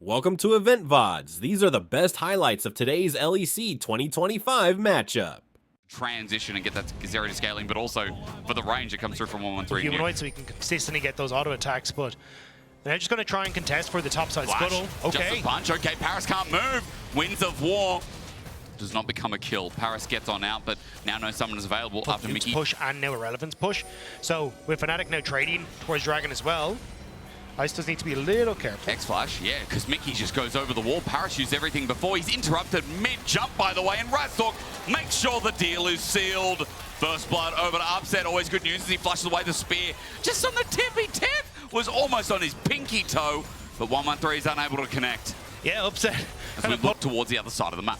Welcome to Loleventvods. These are the best highlights of today's LEC 2025 matchup. Transition and get that zero to scaling, but also for the range it comes through from 113. Humanoid, so he can consistently get those auto attacks, but they're just going to try and contest for the topside scuttle. Okay. Just a punch. Okay, Paris can't move. Winds of War does not become a kill. Paris gets on out, but now no summon is available after Mickey. Push and now Irrelevant's push. So with Fnatic now trading towards Dragon as well, Ice does need to be a little careful. X-Flash, yeah, because Mickey just goes over the wall, parachutes everything before. He's interrupted mid-jump, by the way, and Razork makes sure the deal is sealed. First blood over to Upset, always good news as he flushes away the spear. Just on the tippy tip, was almost on his pinky toe, but 113 is unable to connect. Yeah, Upset. As we look towards the other side of the map.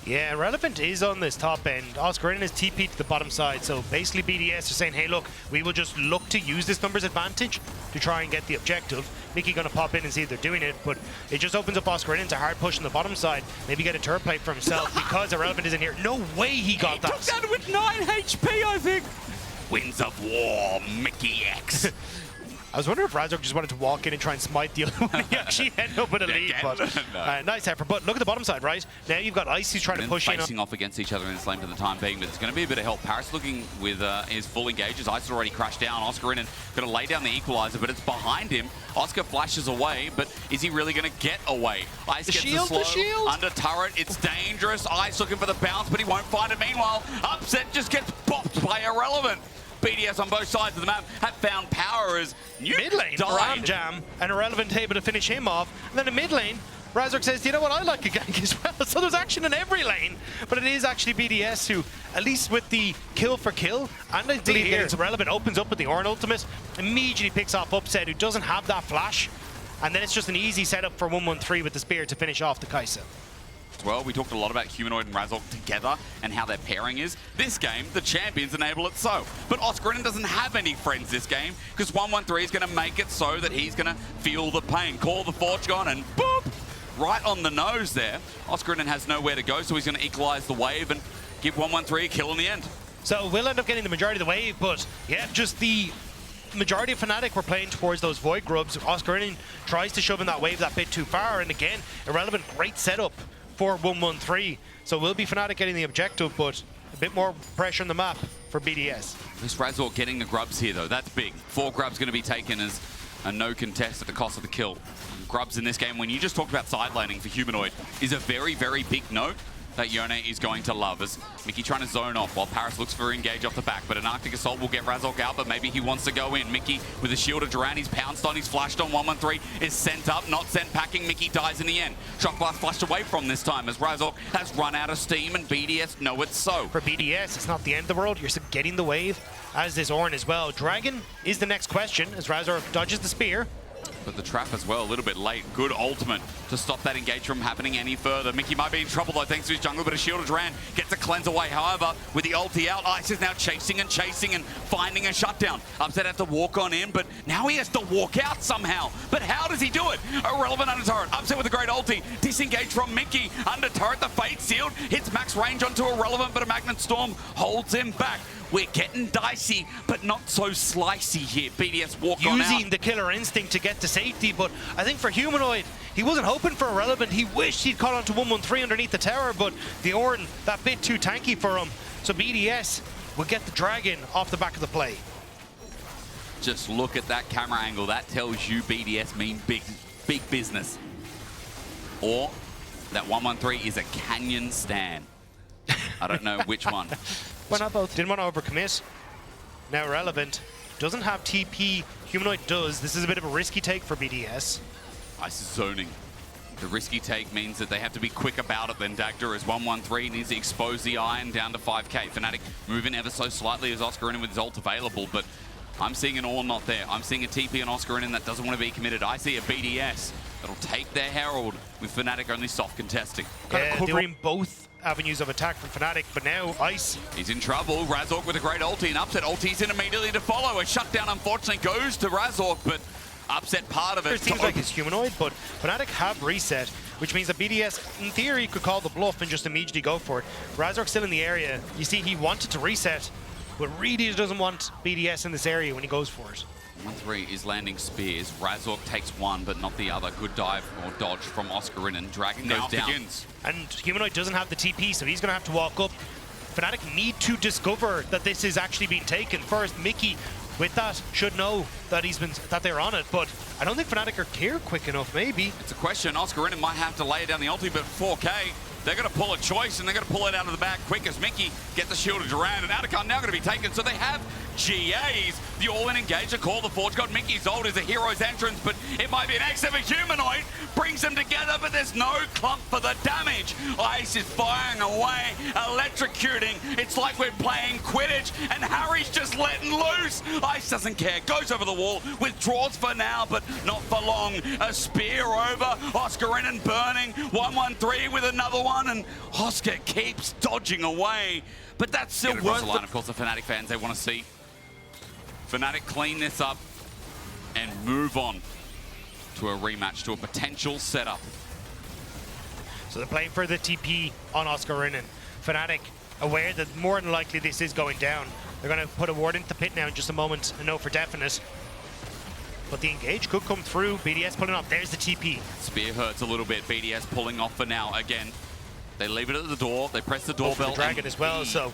Yeah, Relevant is on this top end. Oscarinin is TP to the bottom side, so basically BDS are saying, hey look, we will just look to use this numbers advantage to try and get the objective. Mickey gonna pop in and see if they're doing it, but it just opens up Oscarinin to hard push on the bottom side, maybe get a turret plate for himself because Irrelevant isn't here. No way he got that. Took that with 9 HP, I think. Winds of War, Mickey X. I was wondering if Razork just wanted to walk in and try and smite the other one. He actually ended up with a lead, but no. Nice effort. But look at the bottom side, right? Now you've got Ice who's trying to push in. Facing off against each other in this lane for the time being, but there's going to be a bit of help. Paris looking with his full engages. Ice has already crashed down. Oscarinin going to lay down the equalizer, but it's behind him. Oscar flashes away, but is he really going to get away? Ice gets the slow under turret. It's dangerous. Ice looking for the bounce, but he won't find it. Meanwhile, Upset just gets popped by Irrelevant. BDS on both sides of the map have found power as mid lane, Ram Jam, and Irrelevant able to finish him off. And then in mid lane, Razork says, you know what, I like a gank as well. So there's action in every lane, but it is actually BDS who, at least with the kill for kill, and I believe it's Irrelevant, opens up with the Ornn ultimate, immediately picks off Upset, who doesn't have that flash. And then it's just an easy setup for 113 with the spear to finish off the Kai'Sa. Well, we talked a lot about Humanoid and Razork together and how their pairing is. This game, the champions enable it so. But Oscarinin doesn't have any friends this game because 113 is going to make it so that he's going to feel the pain. Call the Fortune and boop! Right on the nose there. Oscarinin has nowhere to go, so he's going to equalize the wave and give 113 a kill in the end. So we'll end up getting the majority of the wave, but yeah, just the majority of Fnatic were playing towards those Void Grubs. Oscarinin tries to shove in that wave that bit too far, and again, Irrelevant, great setup for 113. So will be Fnatic getting the objective, but a bit more pressure on the map for BDS. This Razork getting the grubs here though, that's big. 4 grubs going to be taken as a no contest at the cost of the kill. Grubs in this game, when you just talked about side laning for Humanoid, is a very, very big note that Yone is going to love. As Mickey trying to zone off while Paris looks for engage off the back, but an Arctic Assault will get Razork out, but maybe he wants to go in. Mickey with a shield of Duran, he's pounced on, he's flashed on 113, is sent up, not sent packing, Mickey dies in the end. Shock Blast flashed away from this time as Razork has run out of steam and BDS know it's so. For BDS, it's not the end of the world, you're still getting the wave, as is Ornn as well. Dragon is the next question as Razork dodges the spear. But the trap as well, a little bit late. Good ultimate to stop that engage from happening any further. Mickey might be in trouble though thanks to his jungle, but a shield of Duran gets a cleanse away. However, with the ulti out, Ice is now chasing and finding a shutdown. Upset have to walk on in, but now he has to walk out somehow. But how does he do it? Irrelevant under turret. Upset with a great ulti. Disengage from Mickey. Under turret, the Fate Sealed hits max range onto Irrelevant, but a Magnet Storm holds him back. We're getting dicey, but not so slicey here. BDS walk on out. Using the killer instinct to get to safety, but I think for Humanoid, he wasn't hoping for Irrelevant. He wished he'd caught onto 113 underneath the tower, but the Ornn, that bit too tanky for him. So BDS will get the Dragon off the back of the play. Just look at that camera angle. That tells you BDS mean big business. Or that 113 is a Canyon Stan. I don't know which one. Why not both? Didn't want to overcommit. Now Irrelevant doesn't have TP. Humanoid does. This is a bit of a risky take for BDS. Ice is zoning. The risky take means that they have to be quick about it then. Dagda as 113 needs to expose the Iron down to 5k. Fnatic moving ever so slightly as Oscarinin with his ult available, but I'm seeing an all not there. I'm seeing a TP on Oscarinin that doesn't want to be committed. I see a BDS that'll take their Herald with Fnatic only soft contesting. Kind of covering both avenues of attack from Fnatic, but now Ice. He's in trouble. Razork with a great ulti and Upset ultis in immediately to follow. A shutdown unfortunately goes to Razork, but Upset part of it. It seems like it's Humanoid, but Fnatic have reset, which means that BDS, in theory, could call the bluff and just immediately go for it. Razork's still in the area. You see, he wanted to reset, but really doesn't want BDS in this area when he goes for it. 1-3 is landing spears. Razork takes one, but not the other. Good dive or dodge from Oscarin, and Dragon goes down. Begins. And Humanoid doesn't have the TP, so he's going to have to walk up. Fnatic need to discover that this is actually being taken. First, Mickey, with that, should know that that they're on it, but I don't think Fnatic are here quick enough, maybe. It's a question. Oscarin might have to lay down the ulti, but 4K, they're going to pull a choice, and they're going to pull it out of the bag quick as Mickey gets the shield of Durand, and Atacon now going to be taken, so they have GAs. The all-in engager call. The Forge God Mickey's ult is a hero's entrance, but it might be an X of a Humanoid. Brings them together, but there's no clump for the damage. Ice is firing away, electrocuting. It's like we're playing Quidditch, and Harry's just letting loose. Ice doesn't care, goes over the wall, withdraws for now, but not for long. A spear over, Oscarin burning. 1-1-3 with another one, and Oscar keeps dodging away. But that's still worth the line. Of course, the Fnatic fans, they want to see Fnatic clean this up and move on to a rematch, to a potential setup. So they're playing for the TP on Oscarin, and Fnatic, aware that more than likely this is going down. They're going to put a ward into the pit now in just a moment and know for definite. But the engage could come through. BDS pulling off. There's the TP. Spear hurts a little bit. BDS pulling off for now. Again, they leave it at the door. They press the doorbell. The Dragon as well, so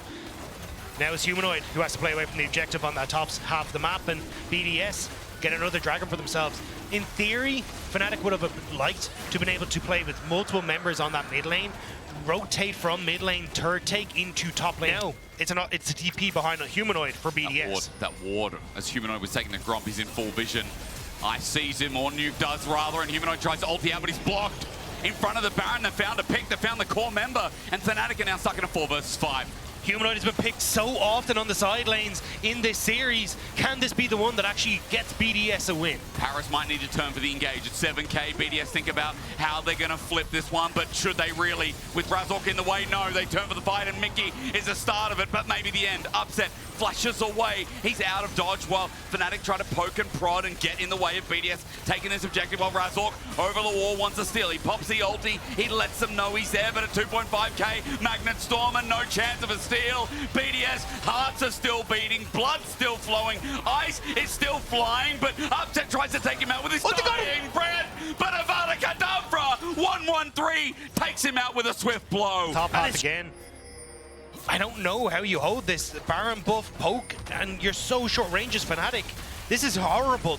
now it's Humanoid who has to play away from the objective on that top half of the map, and BDS get another Dragon for themselves. In theory, Fnatic would have liked to have been able to play with multiple members on that mid lane, rotate from mid lane, turret take into top lane. Now, it's a TP behind a Humanoid for BDS. That ward, as Humanoid was taking the Gromp, he's in full vision. Ice sees him, or Nuke does rather, and Humanoid tries to ulti out, but he's blocked. In front of the Baron, they found a pick, they found the core member, and Fnatic are now stuck in a 4 versus 5. Humanoid has been picked so often on the side lanes in this series. Can this be the one that actually gets BDS a win? Paris might need to turn for the engage at 7K. BDS think about how they're going to flip this one, but should they really? With Razork in the way, no. They turn for the fight, and Mickey is the start of it, but maybe the end. Upset, flashes away. He's out of dodge while Fnatic try to poke and prod and get in the way of BDS taking this objective, while Razork over the wall wants to steal. He pops the ulti. He lets them know he's there, but at 2.5K, Magnet Stormer, no chance of a steal. BDS, hearts are still beating, blood's still flowing, Ice is still flying, but Upset tries to take him out with his dying breath, but Avada Kedavra, 1-1-3, takes him out with a swift blow. Top half again. I don't know how you hold this Baron buff poke, and you're so short range as Fnatic. This is horrible.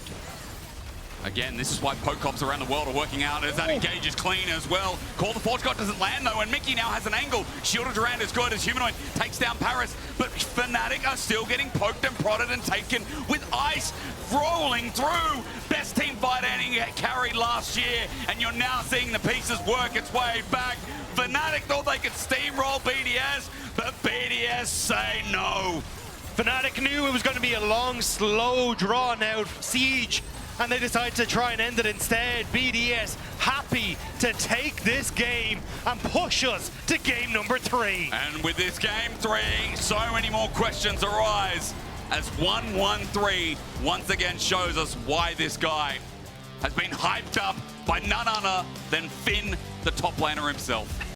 Again, this is why poke comps around the world are working out, as that engage is clean as well. Call the Forge God doesn't land though, and Mickey now has an angle. Shield of Durand is good as Humanoid takes down Paris, but Fnatic are still getting poked and prodded and taken with Ice rolling through. Best team fight ending carried last year, and you're now seeing the pieces work its way back. Fnatic thought they could steamroll BDS, but BDS say no. Fnatic knew it was going to be a long, slow, drawn-out siege, and they decided to try and end it instead. BDS happy to take this game and push us to game number 3. And with this game 3, so many more questions arise, as 1-1-3 once again shows us why this guy has been hyped up by none other than Finn, the top laner himself.